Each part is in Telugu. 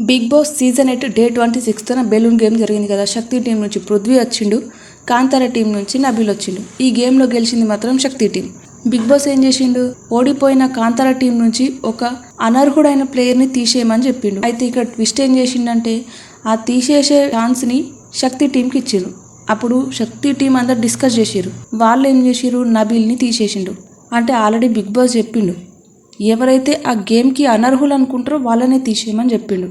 బిగ్ బాస్ సీజన్ 8 డే 26న బెలూన్ గేమ్ జరిగింది కదా. శక్తి టీం నుంచి పృథ్వీ వచ్చిండు, కాంతార టీం నుంచి నబీల్ వచ్చిండు. ఈ గేమ్లో గెలిచింది మాత్రం శక్తి టీం. బిగ్ బాస్ ఏం చేసిండు, ఓడిపోయిన కాంతార టీం నుంచి ఒక అనర్హుడైన ప్లేయర్ని తీసేయమని చెప్పిండు. అయితే ఇక్కడ ట్విస్ట్ ఏం చేసిండంటే ఆ తీసేసే ఛాన్స్ని శక్తి టీంకి ఇచ్చిండు. అప్పుడు శక్తి టీం అందరు డిస్కస్ చేసిరు. వాళ్ళు ఏం చేసిరు, నబీల్ని తీసేసిండు. అంటే ఆల్రెడీ బిగ్ బాస్ చెప్పిండు ఎవరైతే ఆ గేమ్కి అనర్హులు అనుకుంటారో వాళ్ళనే తీసేయమని చెప్పిండు.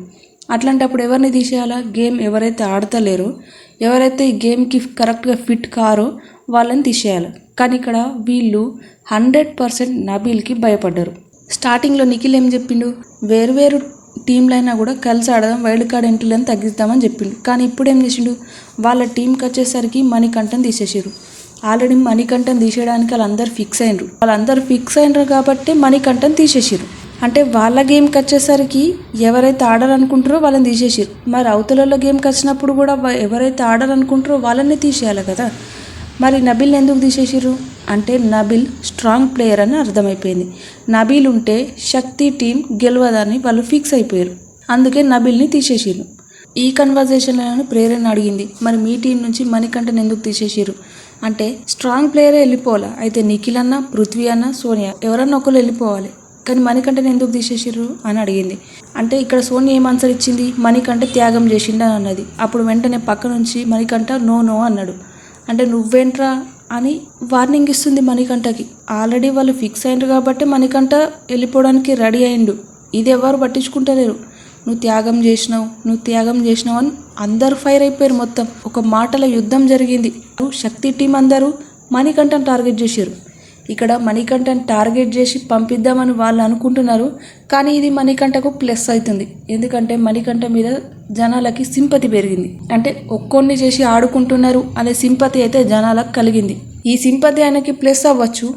అట్లాంటప్పుడు ఎవరిని తీసేయాలా, గేమ్ ఎవరైతే ఆడతలేరో, ఎవరైతే ఈ గేమ్కి కరెక్ట్గా ఫిట్ కారో వాళ్ళని తీసేయాలి. కానీ ఇక్కడ వీళ్ళు 100% నబీల్కి భయపడ్డారు. స్టార్టింగ్లో నిఖిల్ ఏం చెప్పిండు, వేరు టీంలైనా కూడా కలిసి ఆడదాం, వైల్డ్ కార్డ్ ఎంట్రీలను తగ్గిస్తామని చెప్పిండు. కానీ ఇప్పుడు ఏం చేసిండు, వాళ్ళ టీంకి వచ్చేసరికి మణికంఠని తీసేసారు. ఆల్రెడీ మణికంఠని తీసేయడానికి వాళ్ళందరూ ఫిక్స్ అయినరు కాబట్టి మణికంఠని తీసేసారు. అంటే వాళ్ళ గేమ్కి వచ్చేసరికి ఎవరైతే ఆడాలనుకుంటారో వాళ్ళని తీసేసారు. మరి అవతల గేమ్కి వచ్చినప్పుడు కూడా ఎవరైతే ఆడాలనుకుంటారో వాళ్ళని తీసేయాలి కదా. మరి నబీల్ని ఎందుకు తీసేసారు అంటే నబీల్ స్ట్రాంగ్ ప్లేయర్ అని అర్థమైపోయింది. నబీల్ ఉంటే శక్తి టీం గెలవదని వాళ్ళు ఫిక్స్ అయిపోయారు. అందుకే నబీల్ని తీసేసారు. ఈ కన్వర్జేషన్లను ప్రేరణ అడిగింది, మరి మీ టీం నుంచి మణికంఠని ఎందుకు తీసేసారు అంటే స్ట్రాంగ్ ప్లేయరే వెళ్ళిపోవాలి. అయితే నిఖిల్ అన్న, పృథ్వీ అన్న, సోనియా ఎవరన్నా ఒకరు వెళ్ళిపోవాలి, కానీ మణికంఠని ఎందుకు తీసేసారు అని అడిగింది. అంటే ఇక్కడ సోనియా ఏం ఆన్సర్ ఇచ్చింది, మణికంఠ త్యాగం చేసిండని అన్నది. అప్పుడు వెంటనే పక్క నుంచి మణికంఠ నో అన్నాడు. అంటే నువ్వేంట్రా అని వార్నింగ్ ఇస్తుంది మణికంఠకి. ఆల్రెడీ వాళ్ళు ఫిక్స్ అయినరు కాబట్టి మణికంఠ వెళ్ళిపోవడానికి రెడీ అయిండు. ఇది ఎవరు పట్టించుకుంటలేరు. నువ్వు త్యాగం చేసినావు అని అందరు ఫైర్ అయిపోయారు. మొత్తం ఒక మాటల యుద్ధం జరిగింది. శక్తి టీం అందరూ మణికంఠని టార్గెట్ చేశారు. ఇక్కడ మణికంఠని టార్గెట్ చేసి పంపిద్దామని వాళ్ళు అనుకుంటున్నారు. కానీ ఇది మణికంఠకు ప్లస్ అవుతుంది. ఎందుకంటే మణికంఠ మీద జనాలకి సింపతి పెరిగింది. అంటే ఒక్కొన్ని చేసి ఆడుకుంటున్నారు అనే సింపతి అయితే జనాలకు కలిగింది. ఈ సింపతి ఆయనకి ప్లస్ అవ్వచ్చు,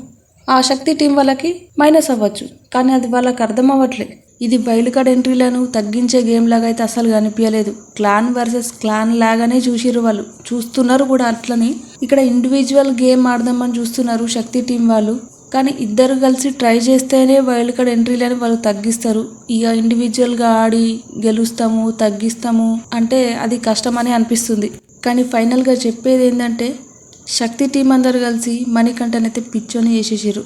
ఆ శక్తి టీం వాళ్ళకి మైనస్ అవ్వచ్చు. కానీ అది వాళ్ళకి అర్థం అవ్వట్లేదు. ఇది వైల్డ్ కార్డ్ ఎంట్రీలను తగ్గించే గేమ్ లాగా అయితే అసలు కనిపించలేదు. క్లాన్ వర్సెస్ క్లాన్ లాగానే చూసిరు వాళ్ళు, చూస్తున్నారు కూడా అట్లని. ఇక్కడ ఇండివిజువల్ గేమ్ ఆడదామని చూస్తున్నారు శక్తి టీం వాళ్ళు. కానీ ఇద్దరు కలిసి ట్రై చేస్తేనే వైల్డ్ కార్డ్ ఎంట్రీలని వాళ్ళు తగ్గిస్తారు. ఇక ఇండివిజువల్గా ఆడి గెలుస్తాము తగ్గిస్తాము అంటే అది కష్టమని అనిపిస్తుంది. కానీ ఫైనల్గా చెప్పేది ఏంటంటే శక్తి టీం అందరు కలిసి మణికంఠనైతే పిచ్చోని చేసేసారు.